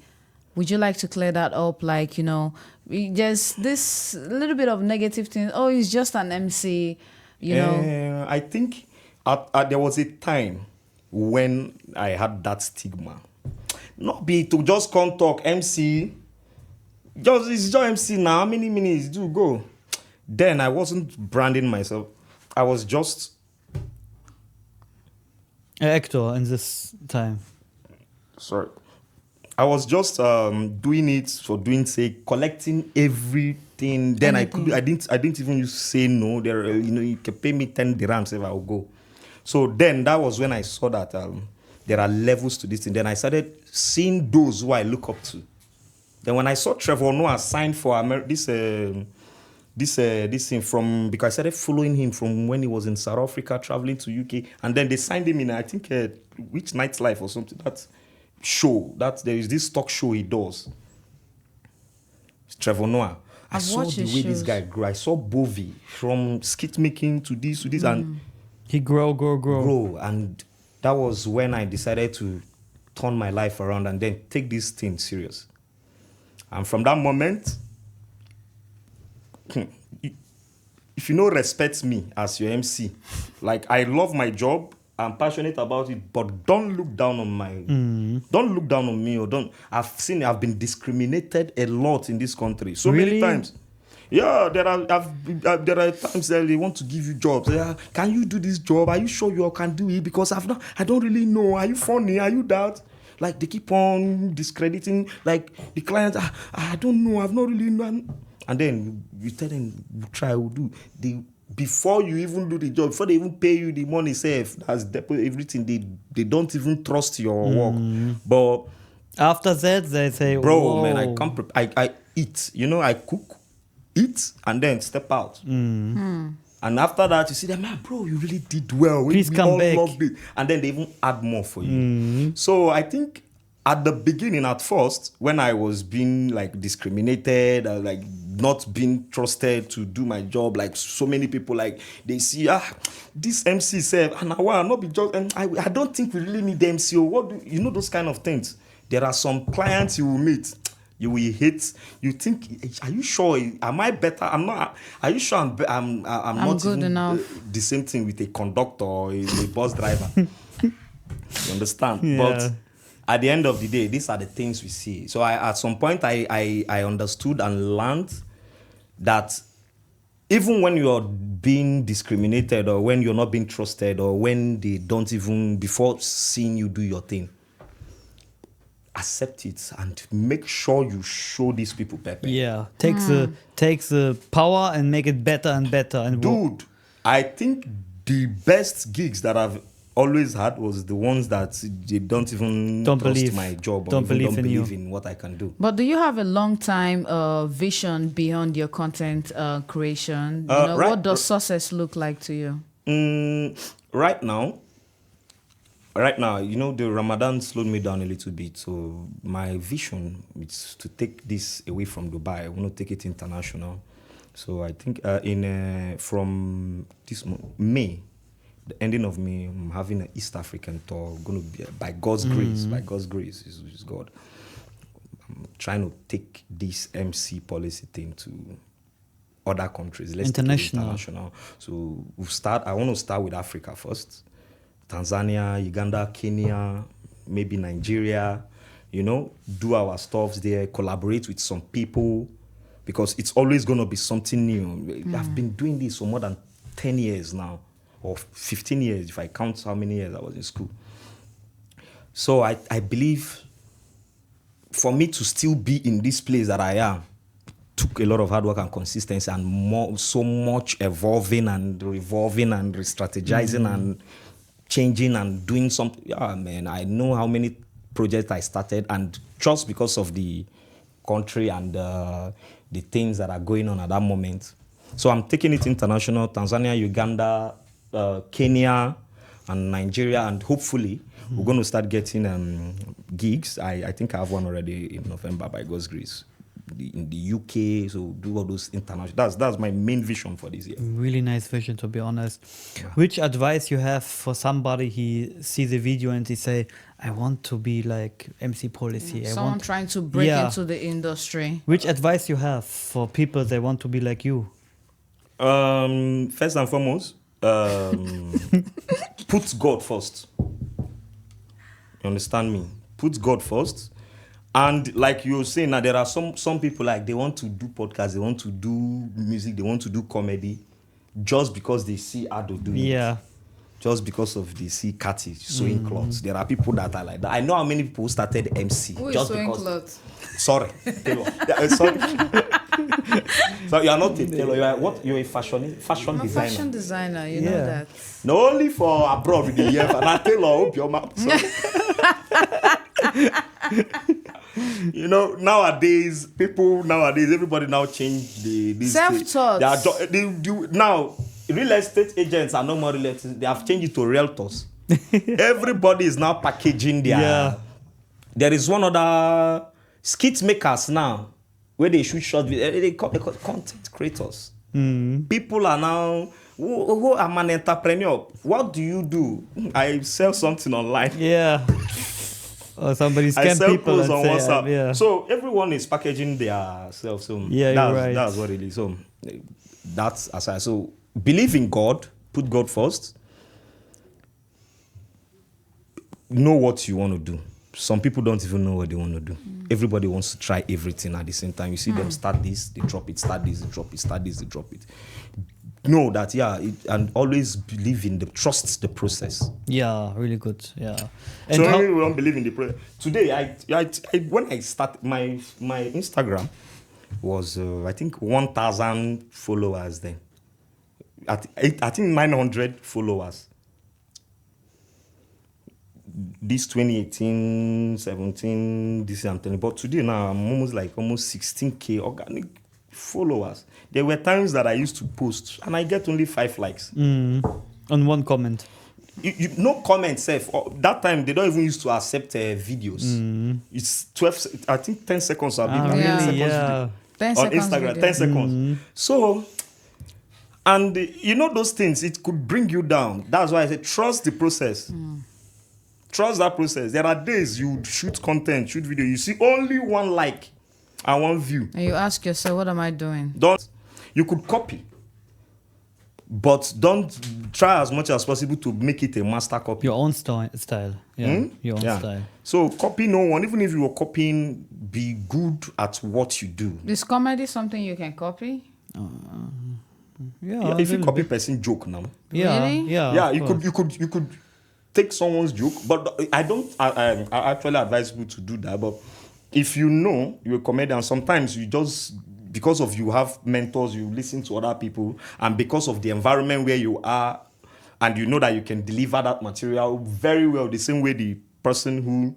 Speaker 2: Would you like to clear that up? Like, you know, just this little bit of negative thing. Oh, he's just an MC, you know.
Speaker 1: I think there was a time when I had that stigma. Not be to just come talk MC. It's just MC now. How many minutes do go? Then I wasn't branding myself. I was just
Speaker 3: An actor in this time.
Speaker 1: sorry. I was just doing it for doing sake, collecting everything. Then I didn't even say no. There, you can pay me 10 dirhams if I will go. So then that was when I saw that there are levels to this thing. Then I started seeing those who I look up to. Then when I saw Trevor Noah sign for this thing from, because I started following him from when he was in South Africa, traveling to UK, and then they signed him in, I think, which Nightlife or something. That show, that there is this talk show he does. It's Trevor Noah. I
Speaker 2: I've
Speaker 1: saw
Speaker 2: watched
Speaker 1: the
Speaker 2: his
Speaker 1: way this
Speaker 2: shows.
Speaker 1: guy grew. I saw Bovi from skit making to this, and
Speaker 3: He grow.
Speaker 1: grow. And that was when I decided to turn my life around and then take this thing serious. And from that moment, if you know, respect me as your MC. Like, I love my job. I'm passionate about it, but don't look down on don't look down on me, or don't. I've been discriminated a lot in this country. So
Speaker 3: Really?
Speaker 1: many times. Yeah, there are times that they want to give you jobs. Can you do this job? Are you sure you can do it? Because I don't really know. Are you funny? Are you that? Like, they keep on discrediting, like, the client. I don't know. I've not really known. And then you tell them, we'll try, we'll do. Before you even do the job, before they even pay you the money, safe, that's everything. They don't even trust your work. But
Speaker 3: After that, they say,
Speaker 1: bro,
Speaker 3: whoa.
Speaker 1: man, I eat. You know, I cook, eat, and then step out. And after that, you see them, man, bro, you really did well.
Speaker 3: Please
Speaker 1: We
Speaker 3: come
Speaker 1: all
Speaker 3: back.
Speaker 1: loved it. And then they even add more for you. So I think at the beginning, at first, when I was being like discriminated, like not being trusted to do my job, like so many people, like they see, this MC said, and I not be just, and I don't think we really need MC. Or what do you know, those kind of things? There are some clients you will meet, you will hate. You think, are you sure? Am I better? I'm not. Are you sure I'm not
Speaker 2: good
Speaker 1: even
Speaker 2: enough.
Speaker 1: the same thing with a conductor or a bus driver? You understand?
Speaker 3: Yeah.
Speaker 1: But at the end of the day, these are the things we see. So at some point, I understood and learned that even when you're being discriminated, or when you're not being trusted, or when they don't even, before seeing you do your thing, accept it and make sure you show these people pepper.
Speaker 3: Yeah, take the power and make it better and better. And
Speaker 1: Dude, I think the best gigs that I've always had was the ones that they don't even
Speaker 3: Don't
Speaker 1: trust
Speaker 3: believe.
Speaker 1: my job or
Speaker 3: Don't
Speaker 1: even
Speaker 3: believe
Speaker 1: don't
Speaker 3: in you.
Speaker 1: believe in what I can do.
Speaker 2: But do you have a long time vision beyond your content creation?
Speaker 1: Right-
Speaker 2: What does success look like to you?
Speaker 1: Right now, the Ramadan slowed me down a little bit. So my vision is to take this away from Dubai. I want to take it international. So I think from this May, the ending of May, I'm having an East African tour. Going to be by God's grace. By God's grace is God. I'm trying to take this MC policy thing to other countries. Let's take it international. So I want to start with Africa first. Tanzania, Uganda, Kenya, maybe Nigeria, do our stuffs there, collaborate with some people, because it's always going to be something new. I've been doing this for more than 10 years now, or 15 years, if I count how many years I was in school. So I believe for me to still be in this place that I am, took a lot of hard work and consistency and so much evolving and revolving and re-strategizing and changing and doing something. Yeah, man, I know how many projects I started, and just because of the country and the things that are going on at that moment. So I'm taking it international, Tanzania, Uganda, Kenya, and Nigeria, and hopefully we're going to start getting gigs. I think I have one already in November by God's grace. In the UK, so do all those international. That's my main vision for this year.
Speaker 3: Really nice vision, to be honest. Yeah. Which advice you have for somebody he sees the video and he say, I want to be like MC Policy.
Speaker 2: Someone trying to break into the industry.
Speaker 3: Which advice you have for people that want to be like you?
Speaker 1: First and foremost, put God first. You understand me? Put God first. And like you were saying, now there are some people, like, they want to do podcasts, they want to do music, they want to do comedy, just because they see Ado doing it. Just because of they see Kati sewing clothes. There are people that are like that. I know how many people started MC.
Speaker 2: Who
Speaker 1: just
Speaker 2: is sewing
Speaker 1: because.
Speaker 2: Clothes?
Speaker 1: Sorry. Sorry. So you are not a tailor. You are what? You're a fashion
Speaker 2: I'm a
Speaker 1: designer.
Speaker 2: Fashion designer, you know that.
Speaker 1: Not only for abroad with the year, but I tailor. Hope your mouth. Nowadays, everybody now change the
Speaker 2: self-taught.
Speaker 1: Now, real estate agents are no more real estate. They have changed it to realtors. Everybody is now packaging their.
Speaker 3: Yeah.
Speaker 1: There is one other skit makers now where they shoot short video. They call content creators. People are now. Who I'm an entrepreneur. What do you do? I sell something online.
Speaker 3: Yeah. Or somebody scam people and
Speaker 1: on
Speaker 3: say,
Speaker 1: WhatsApp.
Speaker 3: yeah.
Speaker 1: So everyone is packaging their self. So
Speaker 3: yeah, you're right.
Speaker 1: That's what it is. So that's aside. So believe in God. Put God first. Know what you want to do. Some people don't even know what they want to do. Everybody wants to try everything at the same time. You see them start this, they drop it, start this, they drop it, start this, they drop it. Know that, and always believe in trust the process.
Speaker 3: Yeah, really good. Yeah. And
Speaker 1: so many people don't believe in the process. Today, when I started, my Instagram was, I think, 1,000 followers then. I think 900 followers. This 2018, 17, this I'm telling you. But today now, I'm almost 16K organic followers. There were times that I used to post and I get only 5 likes.
Speaker 3: On one comment.
Speaker 1: No comment, safe. That time, they don't even used to accept videos. It's 12, I think 10 seconds. I'll be
Speaker 3: 10
Speaker 1: seconds
Speaker 3: yeah.
Speaker 1: video
Speaker 2: 10
Speaker 1: on
Speaker 2: seconds
Speaker 1: Instagram,
Speaker 2: video.
Speaker 1: 10 seconds. So, and those things, it could bring you down. That's why I say trust the process. Trust that process. There are days you shoot content, shoot video, you see only 1 like and 1 view.
Speaker 2: And you ask yourself, what am I doing?
Speaker 1: You could copy, but don't try as much as possible to make it a master copy.
Speaker 3: Your own style. Yeah. Your own style.
Speaker 1: So copy no one. Even if you were copying, be good at what you do.
Speaker 2: Is comedy something you can copy?
Speaker 3: Yeah.
Speaker 1: If you copy person joke now.
Speaker 3: Yeah.
Speaker 2: Really?
Speaker 3: Yeah.
Speaker 1: You could take someone's joke, but I actually advise people to do that. But if you're a comedian, sometimes you just, because of you have mentors, you listen to other people, and because of the environment where you are, and you know that you can deliver that material very well, the same way the person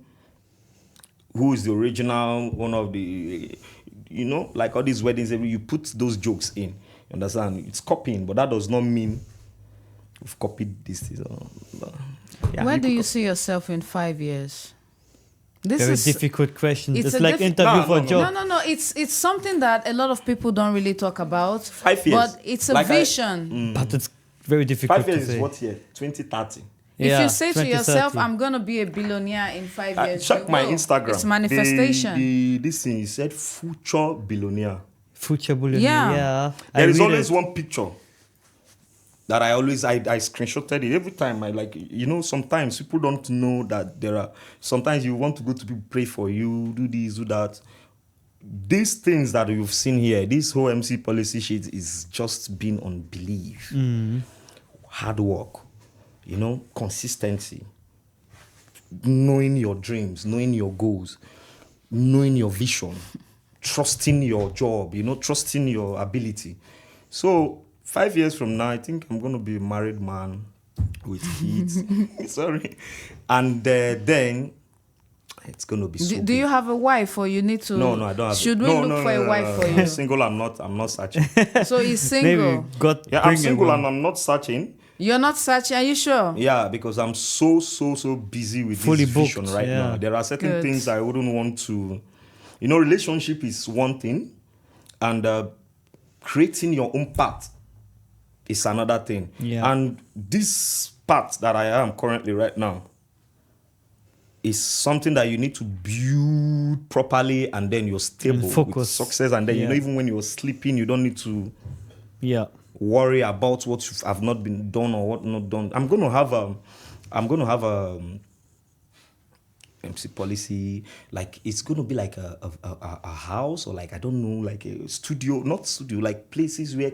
Speaker 1: who is the original one of the, you know, like all these weddings, you put those jokes in. You understand? It's copying, but that does not mean we've copied this. Yeah,
Speaker 2: Where do you see yourself in 5 years? This
Speaker 3: Very
Speaker 2: is
Speaker 3: difficult question. It's
Speaker 2: a
Speaker 3: like interview for a job.
Speaker 2: No. It's something that a lot of people don't really talk about.
Speaker 1: 5 years.
Speaker 2: But it's a
Speaker 1: Like
Speaker 2: vision.
Speaker 3: But it's very difficult
Speaker 1: 5 years
Speaker 3: to say.
Speaker 1: is what year? 2030.
Speaker 2: If you say to yourself,
Speaker 3: 2030.
Speaker 2: I'm going to be a billionaire in 5 years,
Speaker 1: Check
Speaker 2: you
Speaker 1: my
Speaker 2: will.
Speaker 1: Instagram.
Speaker 2: It's manifestation.
Speaker 1: This thing, it said future billionaire.
Speaker 3: Future bullying.
Speaker 2: Yeah.
Speaker 3: Yeah.
Speaker 1: There is
Speaker 3: read
Speaker 1: always
Speaker 3: it.
Speaker 1: one picture that I screenshotted it every time. I like, you know, sometimes people don't know that sometimes you want to go to people, pray for you, do this, do that. These things that you've seen here, this whole MC policy sheet is just being on belief, hard work, you know, consistency, knowing your dreams, knowing your goals, knowing your vision, trusting your job, you know, trusting your ability. So 5 years from now, I think I'm going to be a married man with kids. Sorry. And then it's going to be so
Speaker 2: Do you have a wife or you need to?
Speaker 1: No, I don't have
Speaker 2: Should we look for a wife for
Speaker 1: I'm
Speaker 2: you?
Speaker 1: single, I'm not searching.
Speaker 2: So he's
Speaker 3: Maybe
Speaker 2: single.
Speaker 3: God
Speaker 1: Yeah, I'm
Speaker 3: bring
Speaker 1: single
Speaker 3: everyone.
Speaker 1: and I'm not searching.
Speaker 2: You're not searching, are you sure?
Speaker 1: Yeah, because I'm so busy with
Speaker 3: Fully
Speaker 1: this vision
Speaker 3: booked,
Speaker 1: right
Speaker 3: yeah.
Speaker 1: now. There are certain
Speaker 2: Good.
Speaker 1: things I wouldn't want to... You know, relationship is one thing, and creating your own path is another thing.
Speaker 3: Yeah.
Speaker 1: And this path that I am currently right now is something that you need to build properly, and then you're stable
Speaker 3: And
Speaker 1: with
Speaker 3: focus.
Speaker 1: success. And then, you
Speaker 3: Yeah.
Speaker 1: know, even when you're sleeping, you don't need to
Speaker 3: Yeah.
Speaker 1: worry about what have not been done or what not done. I'm going to have a MC policy, like it's going to be like a house, or like, I don't know, like a studio, not studio, like places where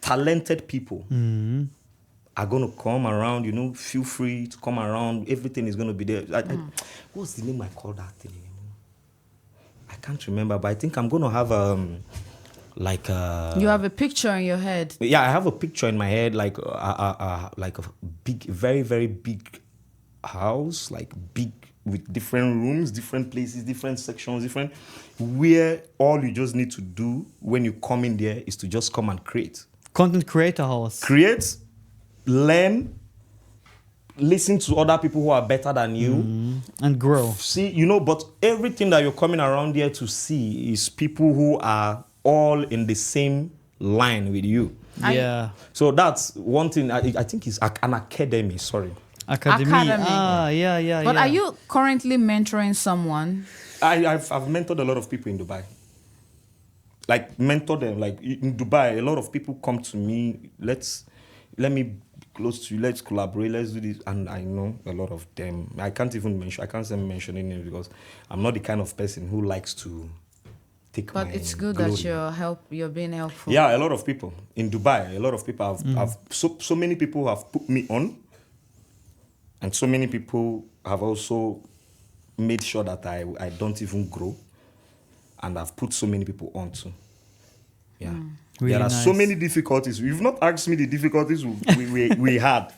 Speaker 1: talented people are going to come around, you know, feel free to come around. Everything is going to be there. What's the name I call that thing? I can't remember, but I think I'm going to have like
Speaker 2: You have a picture in your head.
Speaker 1: yeah, I have a picture in my head, like like a big, very, very big house, like big, with different rooms, different places, different sections, different, where all you just need to do when you come in there is to just come and create.
Speaker 3: Content creator house.
Speaker 1: Create, learn, listen to other people who are better than you.
Speaker 3: And grow.
Speaker 1: See, you know, but everything that you're coming around here to see is people who are all in the same line with you.
Speaker 3: Yeah.
Speaker 1: So that's one thing. I think it's an academy. Sorry,
Speaker 3: Academy.
Speaker 2: Academy.
Speaker 3: Ah, yeah.
Speaker 2: But are you currently mentoring someone?
Speaker 1: I've mentored a lot of people in Dubai. Like, mentor them. Like in Dubai, a lot of people come to me. Let me be close to you. Let's collaborate. Let's do this. And I know a lot of them. I can't say mentioning names because I'm not the kind of person who likes to take
Speaker 2: But
Speaker 1: my
Speaker 2: it's good
Speaker 1: glory.
Speaker 2: that you're being helpful.
Speaker 1: Yeah, a lot of people in Dubai. A lot of people have so many people have put me on, and so many people have also made sure that I don't even grow, and I've put so many people on too. Yeah,
Speaker 3: Really
Speaker 1: there are so
Speaker 3: nice.
Speaker 1: many difficulties. You've not asked me the difficulties we had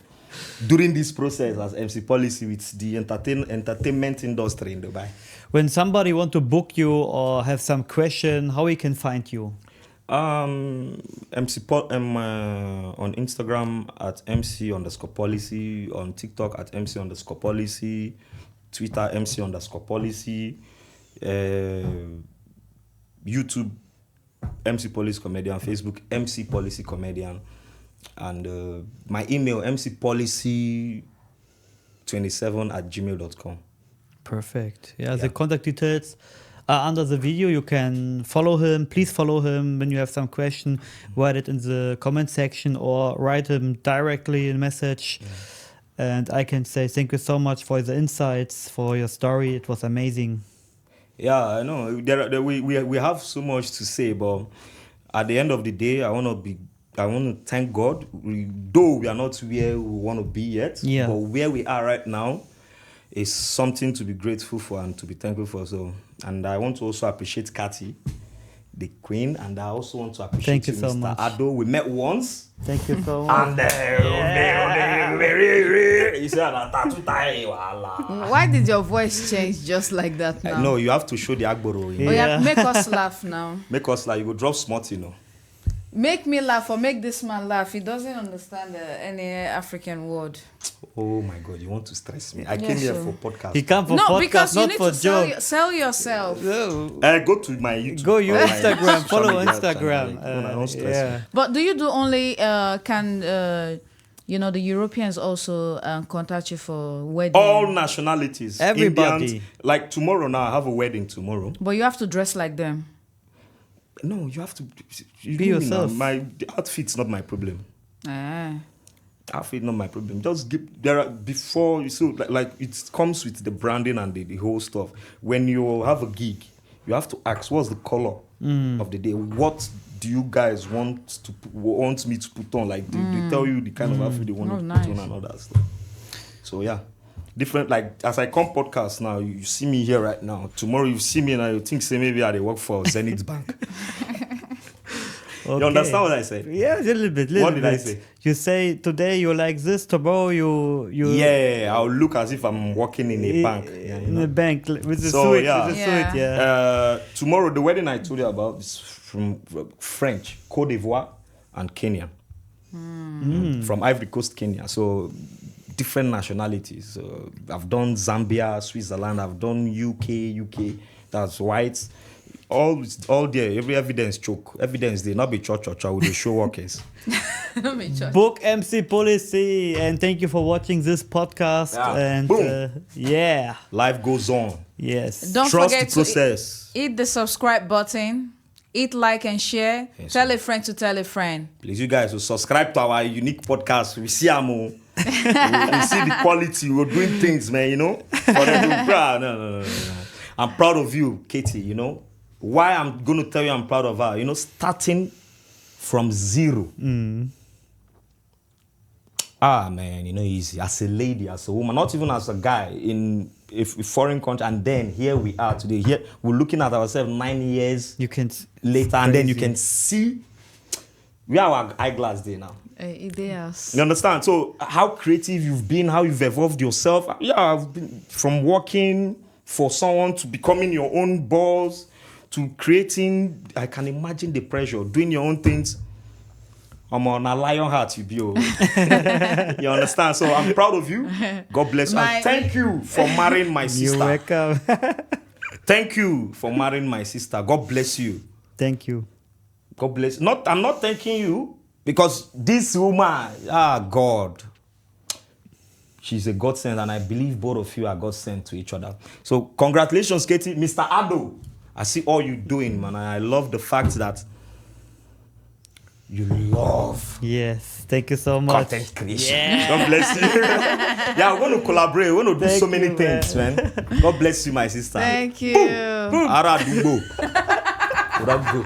Speaker 1: during this process as MC policy with the entertainment industry in Dubai.
Speaker 3: When somebody want to book you or have some question, how he can find you?
Speaker 1: On Instagram at MC_policy, on TikTok at MC_policy, Twitter MC_policy, YouTube MC Policy Comedian, Facebook MC Policy Comedian, and my email mcpolicy27@gmail.com.
Speaker 3: Perfect. Yeah, the contact details are under the video. You can follow him. Please follow him. When you have some question, write it in the comment section or write him directly in message. And I can say thank you so much for the insights, for your story. It was amazing.
Speaker 1: Yeah, I know. We have so much to say, but at the end of the day, I want to thank God. Though we are not where we want to be yet,
Speaker 3: Yeah.
Speaker 1: but where we are right now is something to be grateful for and to be thankful for. So, and I want to also appreciate Kathy. the Queen, and I also want to appreciate
Speaker 3: Thank you
Speaker 1: you,
Speaker 3: so
Speaker 1: Mr.
Speaker 3: much.
Speaker 1: Ado. We met once.
Speaker 3: Thank you so much.
Speaker 1: And you said that tattoo tie, wala.
Speaker 2: Why did your voice change just like that now?
Speaker 1: No, you have to show the Agboro. You know?
Speaker 2: Oh, yeah,
Speaker 3: Yeah.
Speaker 2: make us laugh now.
Speaker 1: Make us like you go drop smart, you know.
Speaker 2: Make me laugh or make this man laugh. He doesn't understand any African word.
Speaker 1: Oh my God, you want to stress me? I
Speaker 2: Yeah,
Speaker 1: came here
Speaker 2: sure.
Speaker 1: for podcast.
Speaker 3: He come for
Speaker 2: No,
Speaker 3: podcast,
Speaker 2: because you
Speaker 3: not
Speaker 2: need
Speaker 3: for
Speaker 2: to sell,
Speaker 3: joke.
Speaker 2: sell yourself.
Speaker 1: Go to my YouTube.
Speaker 3: Go your
Speaker 1: or my
Speaker 3: Instagram,
Speaker 1: social
Speaker 3: follow
Speaker 1: media
Speaker 3: Instagram.
Speaker 1: channel. Like, don't stress
Speaker 3: yeah.
Speaker 1: me.
Speaker 2: But do you do only the Europeans also contact you for wedding?
Speaker 1: All nationalities.
Speaker 3: Everybody.
Speaker 1: Indians, like tomorrow now, I have a wedding tomorrow.
Speaker 2: But you have to dress like them.
Speaker 1: No, you have to you
Speaker 3: Be
Speaker 1: know me now.
Speaker 3: yourself.
Speaker 1: The outfit's not my problem.
Speaker 2: Ah.
Speaker 1: Outfit not my problem. Just give before you so like it comes with the branding and the whole stuff. When you have a gig, you have to ask what's the color of the day. What do you guys want me to put on? Like they tell you the kind of outfit they want
Speaker 2: Oh,
Speaker 1: to
Speaker 2: nice.
Speaker 1: put on and all that stuff. So yeah. Different, like as I come podcast now, you see me here right now. Tomorrow you see me and you think say maybe I work for Zenith Bank.
Speaker 3: Okay.
Speaker 1: You understand what I said?
Speaker 3: Yeah, a little bit.
Speaker 1: What did I
Speaker 3: bit.
Speaker 1: say?
Speaker 3: You say today you like this, tomorrow you
Speaker 1: Yeah, I'll look as if I'm working in a bank. Yeah, you
Speaker 3: in
Speaker 1: know?
Speaker 3: a bank with the
Speaker 1: So,
Speaker 3: suit.
Speaker 1: yeah.
Speaker 3: With the
Speaker 2: Yeah.
Speaker 3: suit, yeah.
Speaker 1: Tomorrow, the wedding I told you about is from French, Côte d'Ivoire, and Kenya. From Ivory Coast, Kenya. So different nationalities. I've done Zambia, Switzerland. I've done UK. That's white. All there. Every evidence choke. Evidence they not be church with the show workers.
Speaker 2: Let me check.
Speaker 3: Book MC Policy, and thank you for watching this podcast.
Speaker 1: Yeah.
Speaker 3: And
Speaker 1: Boom.
Speaker 3: yeah,
Speaker 1: Life goes on.
Speaker 3: yes.
Speaker 2: Don't
Speaker 1: Trust
Speaker 2: forget
Speaker 1: the process.
Speaker 2: to hit the subscribe button, hit like and share.
Speaker 1: Yes,
Speaker 2: Tell a friend to tell a friend.
Speaker 1: Please, you guys will subscribe to our unique podcast. We see Amo. we see the quality. We're doing things, man, you know. For them to proud. No. I'm proud of you, Katie, you know. Why I'm going to tell you I'm proud of her, you know, starting from zero. Ah, man, you know, easy. As a lady, as a woman, not even as a guy in a foreign country. And then here we are today. Here we're looking at ourselves 9 years
Speaker 3: You can
Speaker 1: later. And then you
Speaker 3: crazy.
Speaker 1: can see we are our eyeglass day now.
Speaker 2: Ideas.
Speaker 1: You understand? So how creative you've been, how you've evolved yourself. Yeah, I've been from working for someone to becoming your own boss to creating. I can imagine the pressure, doing your own things. I'm on a lion heart, you be. You understand? So I'm proud of you. God bless you. And thank you for marrying my
Speaker 3: You're
Speaker 1: sister.
Speaker 3: welcome.
Speaker 1: Thank you for marrying my sister. God bless you.
Speaker 3: Thank you.
Speaker 1: God bless. I'm not thanking you because this woman, God, she's a godsend, and I believe both of you are godsend to each other. So congratulations, Katie. Mr. Ado, I see all you doing, man. And I love the fact that you love
Speaker 3: Yes. Thank you so much.
Speaker 1: content creation.
Speaker 3: Yeah.
Speaker 1: God bless you. Yeah, we're going to collaborate. We're going to do
Speaker 3: Thank
Speaker 1: so many
Speaker 3: you,
Speaker 1: things, man. God bless you, my sister.
Speaker 2: Thank you.
Speaker 1: Boom. Ara Dubo. Go.